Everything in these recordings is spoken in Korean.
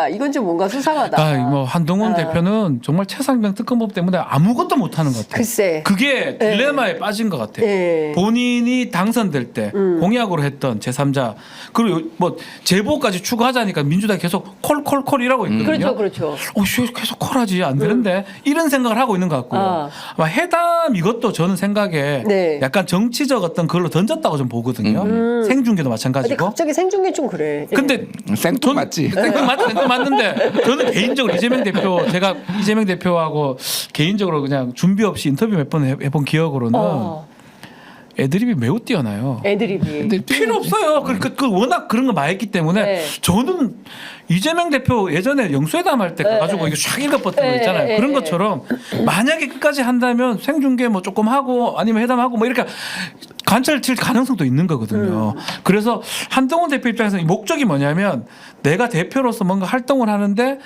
이건 좀 뭔가 수상하다. 뭐 한동훈 대표는 정말 최상병 특검법 때문에 아무것도 못하는 것 같아요. 글쎄. 그게 딜레마에 빠진 것 같아요. 본인이 당선될 때 공약으로 했던 제3자 그리고 뭐 제보까지 추가하자니까 민주당이 계속 콜이라고 있거든요. 그렇죠. 계속 콜하지 안 되는데 이런 생각을 하고 있는 것 같고요. 아마 해담 이것도 저는 생각에 약간 정치적 어떤 걸로 던졌다고 좀 보거든요. 생중계도 마찬가지고. 근데 갑자기 생중계 좀 그래. 근데 생뚱 맞지? 생뚱 맞는데 저는 개인적으로 제가 이재명 대표하고 개인적으로 그냥 준비 없이 인터뷰 몇 번 해본 기억으로는 애드립이 매우 뛰어나요. 애드립이. 근데 필요 없어요. 그 워낙 그런 거 많이 했기 때문에 저는 이재명 대표 예전에 영수회담 할 때 가가지고 이거 샥 읽어봤던 거 있잖아요. 그런 것처럼 만약에 끝까지 한다면 생중계 뭐 조금 하고 아니면 회담하고 뭐 이렇게 관찰 칠 가능성도 있는 거거든요. 그래서 한동훈 대표 입장에서 이 목적이 뭐냐면 내가 대표로서 뭔가 활동을 하는데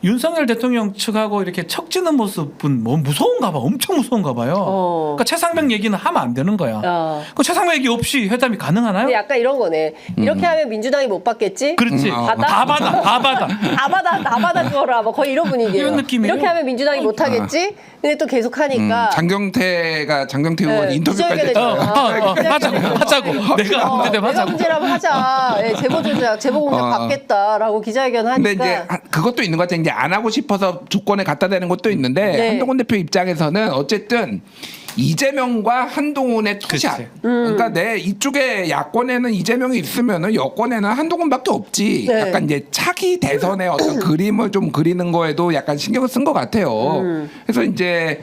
윤석열 대통령 측하고 이렇게 척지는 모습은 뭐 무서운가 봐. 엄청 무서운가 봐요. 그러니까 최상병 얘기는 하면 안 되는 거야. 그 최상병 얘기 없이 회담이 가능하나요? 근데 약간 이런 거네. 이렇게 하면 민주당이 못 받겠지? 그렇지. 다 받아. 다 받아줘라. 뭐 거의 이런 분위기예요. 이런 느낌이에요. 이렇게 하면 민주당이 못 하겠지? 근데 또 계속 하니까. 장경태 의원이 인터뷰까지 하자고. 내가 문제되면 하자고. 문제라면 하자. 제보 조작, 제보 공작 받겠다라고 기자회견 하니까. 근데 이제 그것도 있는 것 같아요. 이제 안 하고 싶어서 주권에 갖다 대는 것도 있는데 한동훈 대표 입장에서는 어쨌든 이재명과 한동훈의 투샷. 그러니까 내 이쪽에 야권에는 이재명이 있으면은 여권에는 한동훈밖에 없지. 약간 이제 차기 대선의 어떤 그림을 좀 그리는 거에도 약간 신경을 쓴 것 같아요. 그래서 이제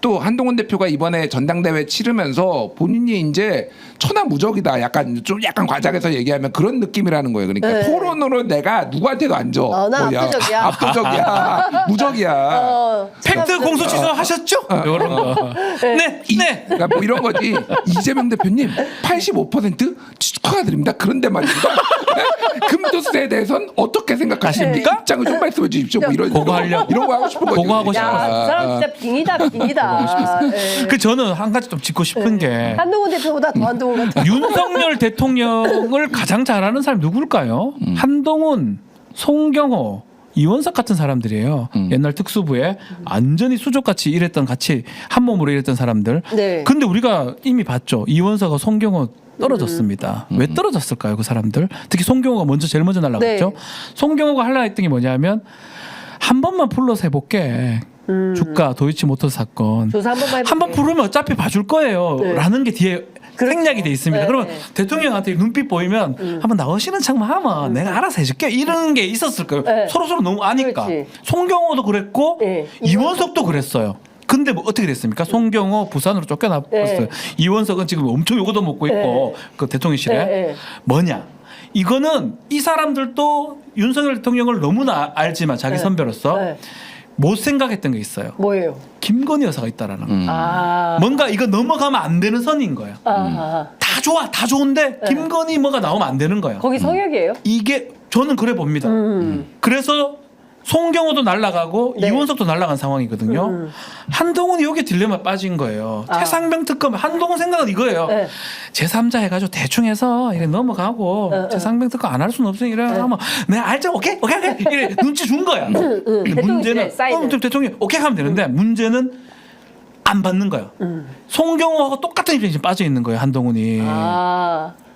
또 한동훈 대표가 이번에 전당대회 치르면서 본인이 이제 천하무적이다. 약간 과장해서 얘기하면 그런 느낌이라는 거예요. 그러니까 토론으로 내가 누구한테도 안 져. 나 압도적이야. 압도적이야. 무적이야. 팩트 공소 취소하셨죠? 이런 거. 네. 그러니까 뭐 이런 거지. 이재명 대표님 85% 축하드립니다. 그런데 말입니다. 금도세에 대해서는 어떻게 생각하십니까? 입장을 좀 말씀해 주십시오. 뭐 이런 그거 하려고. 이런 거 하고 싶은 거죠. 그거 하고 싶어. 야, 그 사람 진짜 빙이다. 저는 한 가지 좀 짚고 싶은 게 한동훈 대표보다 더 한동훈 같아. 윤석열 대통령을 가장 잘하는 사람이 누굴까요? 한동훈, 송경호, 이원석 같은 사람들이에요. 옛날 특수부에 완전히 수족같이 같이 한 몸으로 일했던 사람들. 근데 우리가 이미 봤죠. 이원석과 송경호 떨어졌습니다. 왜 떨어졌을까요? 그 사람들. 특히 송경호가 제일 먼저 날라갔죠. 송경호가 하려고 했던 게 뭐냐면 한 번만 불러서 해볼게. 주가 도이치모터 사건 조사 한 번만 한번 부르면 어차피 봐줄 거예요. 라는 게 뒤에 생략이 돼 있습니다. 그러면 대통령한테 눈빛 보이면 한번 나오시는 척만 하면 내가 알아서 해줄게. 이런 게 있었을 거예요. 서로 너무 아니까. 송경호도 그랬고 이원석도 그랬어요. 근데 뭐 어떻게 됐습니까? 송경호 부산으로 쫓겨났어요. 이원석은 지금 엄청 요거도 먹고 있고 그 대통령실에 뭐냐? 이거는 이 사람들도 윤석열 대통령을 너무나 알지만 자기 선배로서 못 생각했던 게 있어요. 뭐예요? 김건희 여사가 있다라는 거. 뭔가 이거 넘어가면 안 되는 선인 거야. 다 좋아, 다 좋은데 김건희 뭐가 나오면 안 되는 거야. 거기 성역이에요? 이게 저는 그래 봅니다. 그래서 송경호도 날아가고 이원석도 날아간 상황이거든요. 한동훈이 여기 딜레마 빠진 거예요. 최상병 특검 한동훈 생각은 이거예요. 제3자 해가지고 대충 해서 이래 넘어가고 최상병 특검 안 할 수는 없으니 이래 하면 내가 알죠. 오케이 이래 눈치 준 거야. 근데 문제는 대통령 오케이 하면 되는데 문제는 안 받는 거야. 송경호하고 똑같은 입장에 지금 빠져 있는 거예요. 한동훈이.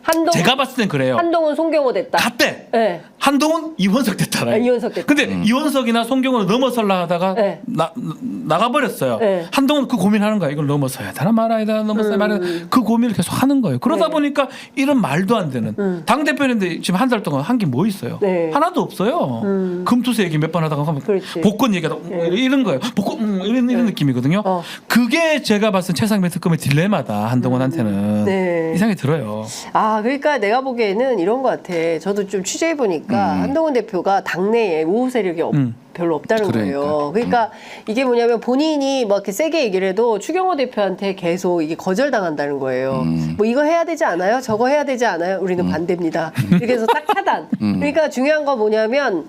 한동훈, 제가 봤을 땐 그래요. 한동훈 송경호 됐다. 갔대. 한동훈 이원석 됐잖아요. 이원석 됐다. 근데 이원석이나 송경호를 넘어서려 하다가 나가버렸어요. 한동훈 그 고민하는 거야. 이걸 넘어서야 되나 말아야 되나 넘어서야 말아야 되나. 그 고민을 계속 하는 거예요. 그러다 보니까 이런 말도 안 되는 당대표인데 지금 한 달 동안 한 게 뭐 있어요. 하나도 없어요. 금투세 얘기 몇 번 하다가 복권 얘기하다가 이런 거예요. 복권 이런 느낌이거든요. 그게 제가 봤을 때 최상병 특검의 딜레마다 한동훈한테는 이 생각이 들어요. 그러니까 내가 보기에는 이런 것 같아. 저도 좀 취재해 보니까 한동훈 대표가 당내에 우호 세력이 별로 없다는 거예요. 그러니까 이게 뭐냐면 본인이 막 이렇게 세게 얘기를 해도 추경호 대표한테 계속 이게 거절당한다는 거예요. 뭐 이거 해야 되지 않아요? 저거 해야 되지 않아요? 우리는 반대입니다. 이렇게 해서 딱 차단. 그러니까 중요한 건 뭐냐면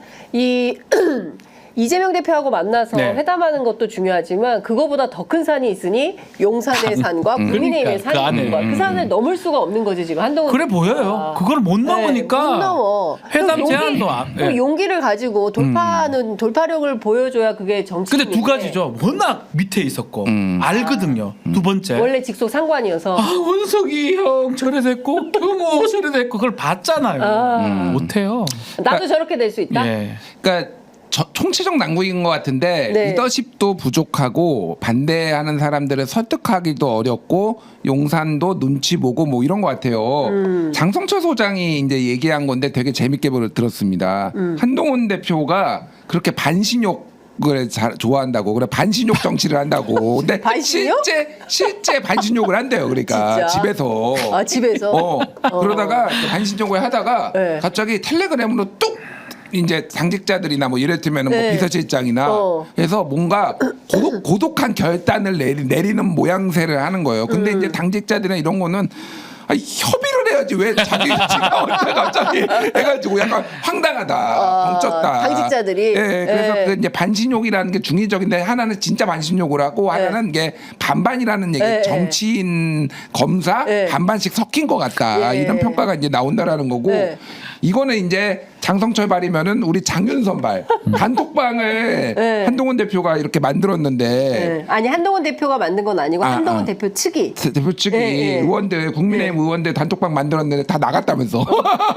이재명 대표하고 만나서 네. 회담하는 것도 중요하지만 그거보다 더 큰 산이 있으니 용산의 산과 국민의힘의 그러니까, 산이 있는 거야. 그 그 산을 넘을 수가 없는 거지 지금 한동훈 그래 보여요. 그걸 못 넘으니까 못 넘어. 회담 제안도 안. 그 용기를 가지고 돌파력을 보여줘야 그게 정치. 근데 두 가지죠. 워낙 밑에 있었고 알거든요. 두 번째. 원래 직속 상관이어서. 아 원석이 형 저래 됐고 경호 저래 됐고 그걸 봤잖아요. 못해요. 나도 저렇게 될 수 있다. 예. 그러니까 총체적 난국인 것 같은데 네. 리더십도 부족하고 반대하는 사람들을 설득하기도 어렵고 용산도 눈치 보고 뭐 이런 것 같아요. 장성철 소장이 이제 얘기한 건데 되게 재밌게 들었습니다. 한동훈 대표가 그렇게 반신욕 을 좋아한다고 그래 반신욕 정치를 한다고 근데 반신욕? 실제 반신욕을 한대요. 그러니까 진짜? 집에서 집에서 그러다가 반신욕을 하다가 네. 갑자기 텔레그램으로 뚝 이제 당직자들이나 뭐 이를테면 네. 뭐 비서실장이나 해서 뭔가 고독한 결단을 내리는 모양새를 하는 거예요. 근데 이제 당직자들이나 이런 거는 협의를 해야지 왜 자기 지가 혼자 갑자기 해가지고 약간 황당하다, 벙쪘다. 당직자들이. 예, 그래서 그 이제 반신욕이라는 게 중의적인데 하나는 진짜 반신욕을 하고 하나는 이게 반반이라는 얘기. 정치인 검사 반반씩 섞인 것 같다. 이런 평가가 이제 나온다라는 거고 이거는 이제 장성철 발이면은 우리 장윤선 발 단톡방을 한동훈 대표가 이렇게 만들었는데 아니 한동훈 대표가 만든 건 아니고 한동훈 대표 측이 대표 측이 의원들 국민의힘 의원들 단톡방 만들었는데 다 나갔다면서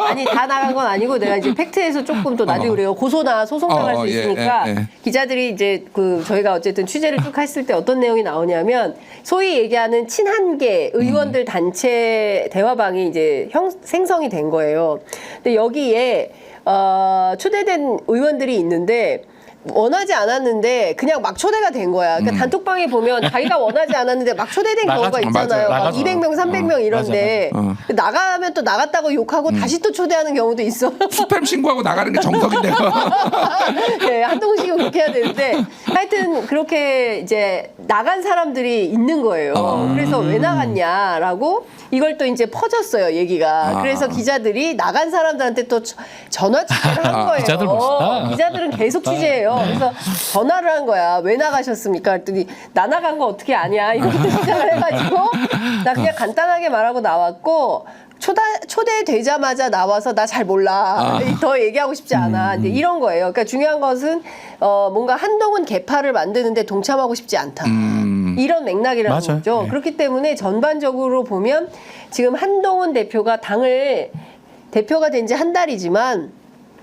아니 다 나간 건 아니고 내가 이제 팩트에서 조금 또 나중에 그래요 고소나 소송 당할 수 있으니까 기자들이 이제 그 저희가 어쨌든 취재를 쭉 했을 때 어떤 내용이 나오냐면 소위 얘기하는 친한계 의원들 단체 대화방이 이제 생성이 된 거예요. 근데 여기에 초대된 의원들이 있는데 원하지 않았는데 그냥 막 초대가 된 거야. 그러니까 단톡방에 보면 자기가 원하지 않았는데 막 초대된 경우가 있잖아요. 막 200명, 300명 이런데 나가면 또 나갔다고 욕하고 다시 또 초대하는 경우도 있어. 스팸 신고하고 나가는 게 정석인데요. 네, 한동훈 씨가 그렇게 해야 되는데 하여튼 그렇게 이제 나간 사람들이 있는 거예요. 그래서 왜 나갔냐라고 이걸 또 이제 퍼졌어요, 얘기가. 그래서 기자들이 나간 사람들한테 또 전화 취재를 한 거예요. 기자들 멋있다. 기자들은 계속 취재해요. 그래서 전화를 한 거야. 왜 나가셨습니까? 그랬더니 나 나간 거 어떻게 아냐? 이것도 시작을 해가지고 나 그냥 간단하게 말하고 나왔고 초대되자마자 나와서 나 잘 몰라. 더 얘기하고 싶지 않아. 근데 이런 거예요. 그러니까 중요한 것은 뭔가 한동훈 개파를 만드는데 동참하고 싶지 않다. 이런 맥락이라는 맞아요. 거죠. 네. 그렇기 때문에 전반적으로 보면 지금 한동훈 대표가 당을 대표가 된 지 한 달이지만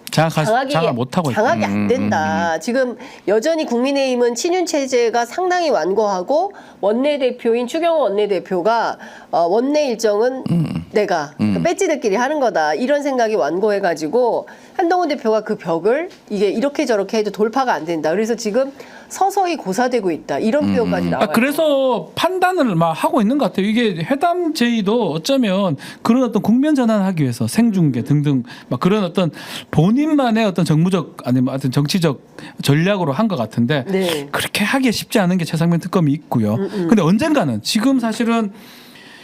장악을 못하고 있다. 장악이 안 된다. 지금 여전히 국민의힘은 친윤 체제가 상당히 완고하고 원내대표인 추경호 원내대표가 원내 일정은 내가 그러니까 배지들끼리 하는 거다. 이런 생각이 완고해가지고 한동훈 대표가 그 벽을 이게 이렇게 저렇게 해도 돌파가 안 된다. 그래서 지금 서서히 고사되고 있다. 이런 표현까지 나와요. 그래서 판단을 막 하고 있는 것 같아요. 이게 회담 제의도 어쩌면 그런 어떤 국면 전환하기 위해서 생중계 등등 막 그런 어떤 본인만의 어떤 정무적 아니면 어떤 정치적 전략으로 한 것 같은데 네. 그렇게 하기 쉽지 않은 게 최상면 특검이 있고요. 근데 언젠가는 지금 사실은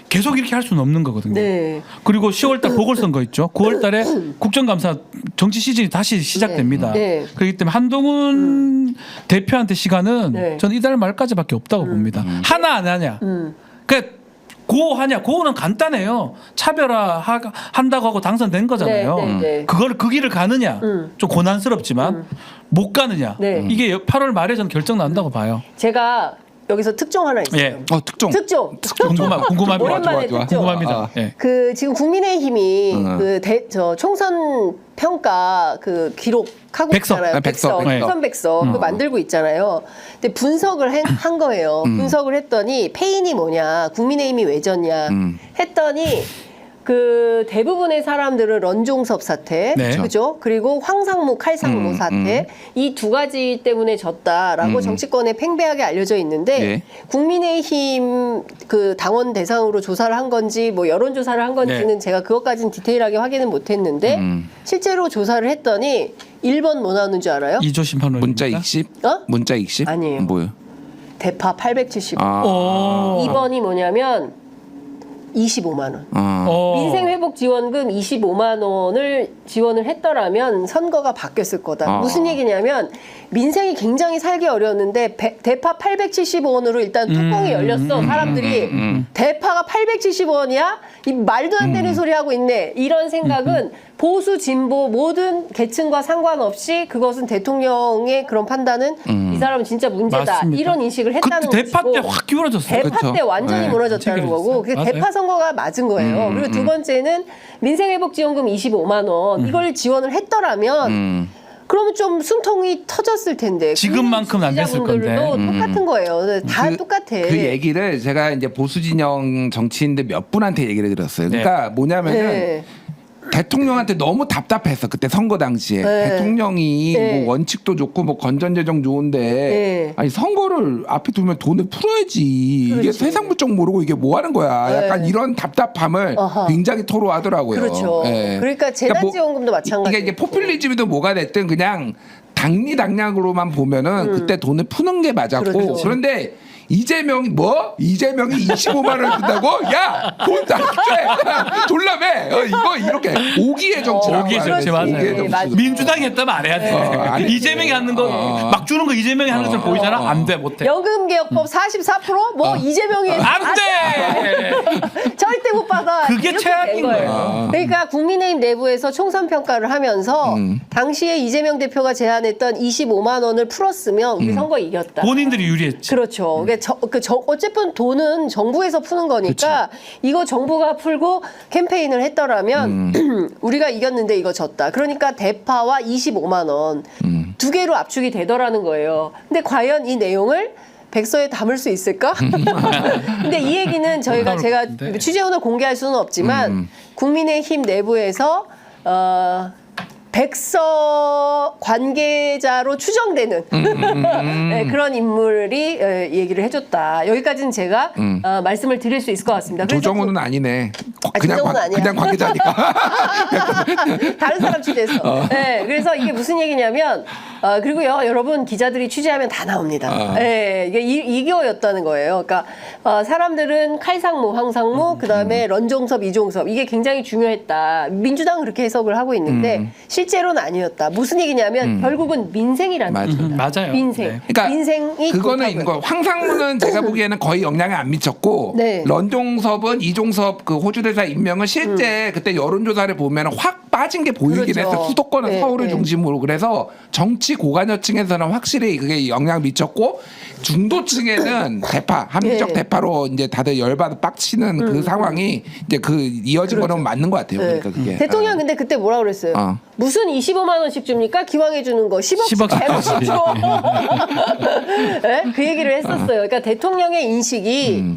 계속 이렇게 할 수는 없는 거거든요. 네. 그리고 10월달 보궐선거 있죠. 9월달에 국정감사 정치 시즌이 다시 시작됩니다. 네. 그렇기 때문에 한동훈 대표한테 시간은 네. 저는 이달 말까지밖에 없다고 봅니다. 하나 안 하냐. 그러니까 고하냐. 고는 간단해요. 차별화 한다고 하고 당선된 거잖아요. 네. 그걸 그 길을 가느냐. 좀 고난스럽지만 못 가느냐. 네. 이게 8월 말에 저는 결정 난다고 봐요. 제가 여기서 특종 하나 있어요. 예. 특종. 궁금합니다. 오랜만에 좋아. 특종. 궁금합니다. 예. 그 지금 국민의힘이 저 총선 평가 그 기록하고 백석. 있잖아요. 백석. 총선 백석 그거 만들고 있잖아요. 근데 분석을 한 거예요. 분석을 했더니 패인이 뭐냐, 국민의힘이 왜 졌냐 했더니 그 대부분의 사람들은 런종섭 사태, 네. 그죠? 그리고 황상무, 칼상무 사태 이 두 가지 때문에 졌다라고 정치권에 팽배하게 알려져 있는데 네. 국민의힘 그 당원 대상으로 조사를 한 건지 뭐 여론 조사를 한 건지는 네. 제가 그것까지는 디테일하게 확인은 못했는데 실제로 조사를 했더니 1번 뭐 나오는 줄 알아요? 이조 심판원 문자 익십? 문자 익십? 아니에요. 뭐요? 대파 870. 오. 2번이 뭐냐면 25만 원. 어. 민생회복지원금 25만 원을 지원을 했더라면 선거가 바뀌었을 거다. 무슨 얘기냐면 민생이 굉장히 살기 어려웠는데 대파 875원으로 일단 뚜껑이 열렸어. 사람들이 대파가 875원이야? 이 말도 안 되는 소리 하고 있네. 이런 생각은 보수 진보 모든 계층과 상관없이 그것은 대통령의 그런 판단은 이 사람은 진짜 문제다. 맞습니다. 이런 인식을 했다는 그 대파 것이고 때 확 기울어졌어요. 대파 그렇죠. 때 완전히 네. 무너졌다는 거고 그게 맞아요. 대파 선거가 맞은 거예요. 그리고 두 번째는 민생회복지원금 25만 원 이걸 지원을 했더라면 그러면 좀 숨통이 터졌을 텐데 지금만큼은 안 됐을 건데. 지지자분들도 똑같은 거예요. 다 똑같아. 그 얘기를 제가 이제 보수 진영 정치인들 몇 분한테 얘기를 들었어요. 그러니까 뭐냐면은 네. 대통령한테 너무 답답했어 그때 선거 당시에. 네. 대통령이 네. 뭐 원칙도 좋고 뭐 건전재정 좋은데 네. 아니 선거를 앞에 두면 돈을 풀어야지. 이게 그렇지. 세상 물정 모르고 이게 뭐 하는 거야. 약간 이런 답답함을 어허. 굉장히 토로하더라고요. 그렇죠. 예. 그러니까 재난지원금도 마찬가지. 이게 포퓰리즘이든 뭐가 됐든 그냥 당리당략으로만 보면은 그때 돈을 푸는 게 맞았고 그렇죠. 그런데 이재명이 25만 원을 준다고? 야! 돈 다 줘! 졸라매! 이거 이렇게 오기의 정치라고 오기의 정치 하는 거지. 맞아요. 오기의 맞아요. 정치. 민주당이 했다면 안 해야 돼. 안 해. 이재명이 하는 거 막 주는 거 이재명이 하는 것처럼 보이잖아. 안 돼, 못해. 연금개혁법 44%? 뭐 이재명이 안 돼. 절대 못 받아. 그게 이렇게 최악인 된 거예요. 거예요. 그러니까 국민의힘 내부에서 총선 평가를 하면서 당시에 이재명 대표가 제안했던 25만 원을 풀었으면 우리 선거 이겼다. 본인들이 유리했지. 그렇죠. 어쨌든 돈은 정부에서 푸는 거니까 이거 정부가 풀고 캠페인을 했더라면 우리가 이겼는데 이거 졌다. 그러니까 대파와 25만 원 두 개로 압축이 되더라는 거예요. 근데 과연 이 내용을 백서에 담을 수 있을까? 근데 이 얘기는 제가 네. 취재원을 공개할 수는 없지만 국민의힘 내부에서 백서 관계자로 추정되는 네, 그런 인물이 얘기를 해줬다. 여기까지는 제가 말씀을 드릴 수 있을 것 같습니다. 그래서 조정우는 아니네. 조정우는 아니야. 그냥 관계자니까. 다른 사람 취재했어. 네, 그래서 이게 무슨 얘기냐면 그리고요 여러분 기자들이 취재하면 다 나옵니다. 네, 이게 이거였다는 거예요. 그러니까 사람들은 칼상무, 황상무, 그다음에 런종섭, 이종섭 이게 굉장히 중요했다. 민주당은 그렇게 해석을 하고 있는데 실제로는 아니었다. 무슨 얘기냐면 결국은 민생이라는 뜻입니다. 맞아요. 민생. 네. 그러니까 민생이 그거는 있는 거예요. 황상무는 제가 보기에는 거의 영향을 안 미쳤고 네. 런종섭은 이종섭 그 호주 대사 임명은 실제 그때 여론조사를 보면 확 빠진 게 보이긴 그렇죠. 했어. 수도권은 네, 서울을 네. 중심으로. 그래서 정치 고관여층에서는 확실히 그게 영향 미쳤고 중도층에는 대파 합리적 네. 대파로 이제 다들 열받아 빡치는 그 상황이 이제 그 이어진 거는 맞는 것 같아요. 네. 그러니까 그게 대통령 근데 그때 뭐라 그랬어요? 무슨 25만 원씩 줍니까? 기왕해 주는 거 10억 100억씩 줘. 네? 그 얘기를 했었어요. 그러니까 대통령의 인식이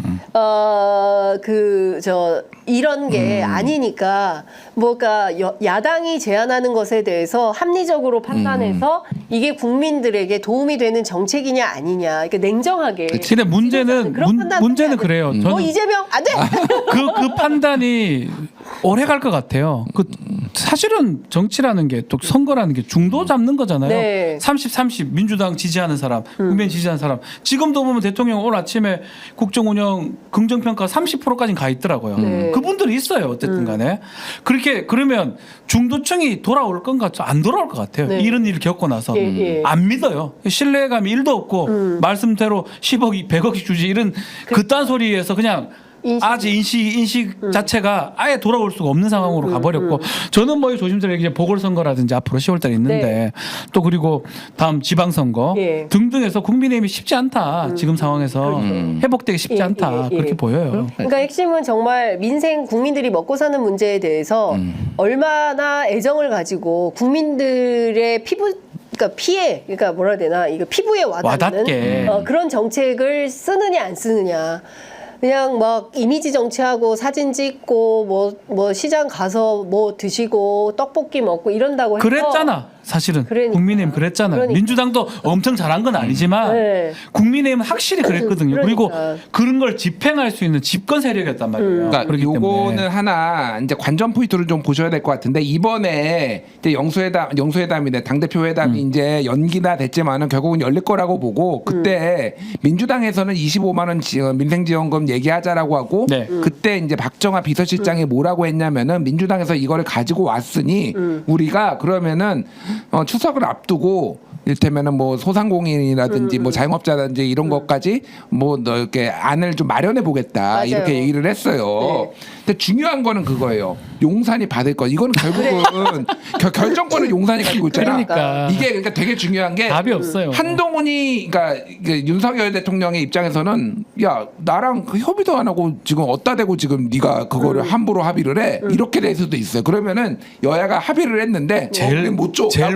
이런 게 아니니까 뭐가 야당이 제안하는 것에 대해서 합리적으로 판단해서 이게 국민들에게 도움이 되는 정책이냐 아니냐. 그러니까 냉정하게. 근데 문제는 그런 판단을 문제는 해야 돼. 그래요. 저는 이재명 안 돼. 그 판단이 오래 갈 것 같아요. 사실은 정치라는 게 또 선거라는 게 중도 잡는 거잖아요. 네. 30 민주당 지지하는 사람, 국민 지지하는 사람. 지금도 보면 대통령 오늘 아침에 국정 운영 긍정 평가 30%까지 가 있더라고요. 네. 그분들이 있어요. 어쨌든 간에. 그러면 중도층이 돌아올 건가? 안 돌아올 것 같아요. 네. 이런 일을 겪고 나서 예. 안 믿어요. 신뢰감이 1도 없고 말씀대로 10억이 100억씩 주지 이런 그딴 소리에서 그냥 인식 자체가 아예 돌아올 수가 없는 상황으로 가버렸고 저는 뭐 조심스레 이제 보궐선거라든지 앞으로 10월달에 있는데 네. 또 그리고 다음 지방선거 예. 등등해서 국민의힘이 쉽지 않다 지금 상황에서 회복되기 쉽지 않다 그렇게 보여요. 그러니까 핵심은 정말 민생 국민들이 먹고 사는 문제에 대해서 얼마나 애정을 가지고 국민들의 그러니까 피해, 그러니까 뭐라 해야 되나, 이거 피부에 와닿게. 와닿는 그런 정책을 쓰느냐 안 쓰느냐. 그냥 막 이미지 정치하고 사진 찍고 뭐 시장 가서 뭐 드시고 떡볶이 먹고 이런다고 해서 그랬잖아. 사실은 그러니까. 국민의힘 그랬잖아요. 그러니까. 민주당도 엄청 잘한 건 아니지만 네. 국민의힘은 확실히 그랬거든요. 그리고 그러니까. 그런 걸 집행할 수 있는 집권 세력이었단 말이에요. 그러니까 그렇기 요거는 때문에. 하나 이제 관전 포인트를 좀 보셔야 될 것 같은데 이번에 이제 영수회담이네 당대표 회담이 이제 연기나 됐지만은 결국은 열릴 거라고 보고 그때 민주당에서는 25만 원 민생지원금 얘기하자라고 하고 네. 그때 이제 박정아 비서실장이 뭐라고 했냐면은 민주당에서 이거를 가지고 왔으니 우리가 그러면은 추석을 앞두고 이를테면은 뭐 소상공인이라든지 뭐 자영업자라든지 이런 것까지 뭐 이렇게 안을 좀 마련해 보겠다 맞아요. 이렇게 얘기를 했어요. 네. 근데 중요한 거는 그거예요. 용산이 받을 거. 이건 결국은 결정권을 용산이 가지고 있잖아. 그러니까. 이게 그러니까 되게 중요한 게 답이 없어요. 한동훈이 그러니까 윤석열 대통령의 입장에서는 야 나랑 그 협의도 안 하고 지금 어디다 대고 지금 네가 그거를 함부로 합의를 해 이렇게 될 수도 있어요. 그러면은 여야가 합의를 했는데 제일 못 줘. 제일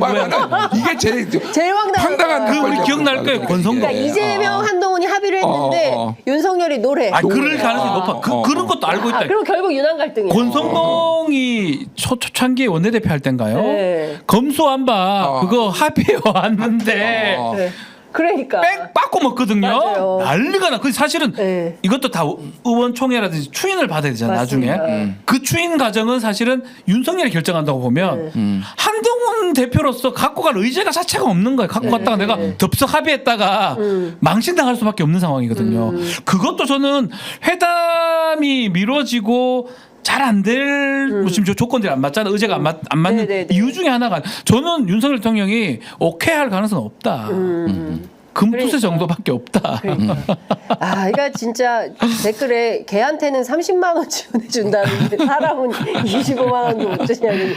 이게 제일 황당한 황당한 그 우리 기억날 거예요. 권성동. 그러니까 이재명 한동훈이 합의를 했는데 윤석열이 노래. 아, 그럴 가능성이 높아. 그런 것도 알고 있다. 그럼 결국 윤한 갈등이야. 권성동이 초창기 원내대표 할 때인가요? 네. 검수안박 그거 합의해 왔는데 네. 그러니까. 빽 빠꾸 먹거든요. 맞아요. 난리가 나. 그 사실은 네. 이것도 다 의원총회라든지 추인을 받아야 되잖아요. 맞습니다. 나중에 그 추인 과정은 사실은 윤석열이 결정한다고 보면 한동훈 대표로서 갖고 갈 의제가 자체가 없는 거예요. 갖고 갔다가 내가 덥석 합의했다가 망신당할 수밖에 없는 상황이거든요. 그것도 저는 회담이 미뤄지고 잘 안 될 지금 저 조건들이 안 맞잖아. 의제가 안 맞는 네네네. 이유 중에 하나가 저는 윤석열 대통령이 오케이 할 가능성은 없다. 금투세 그러니까. 정도밖에 없다. 아, 그러니까 진짜 댓글에 걔한테는 30만 원 지원해 준다는데 사람은 25만 원도 못 주냐는.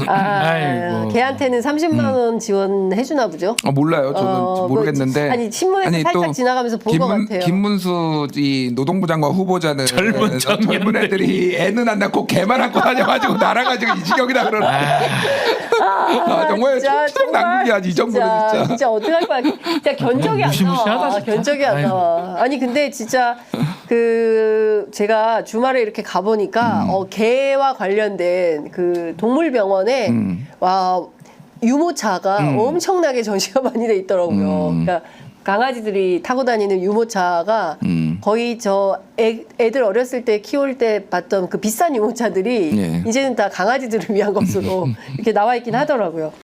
아이고. 걔한테는 30만 원 지원해 주나 보죠. 몰라요. 저는 모르겠는데. 아니 신문에서 살짝 지나가면서 본 것 같아요. 김문수 이 노동부 장관 후보자는 젊은 젊은 애들이 애는 안 낳고 개만 안고 다녀가지고 날아가지고 이 지경이다 그러는. 정말 천상 난국이야 이 정도는 진짜 어떻게 할 거야. 진짜 견적이 안 무시무시하다, 나와. 진짜. 견적이 안 아이고. 나와. 아니 근데 진짜 그 제가 주말에 이렇게 가보니까 개와 관련된 그 동물병원에 와 유모차가 엄청나게 전시가 많이 돼 있더라고요. 그러니까 강아지들이 타고 다니는 유모차가 거의 저 애들 어렸을 때 키울 때 봤던 그 비싼 유모차들이 예. 이제는 다 강아지들을 위한 것으로 이렇게 나와 있긴 하더라고요.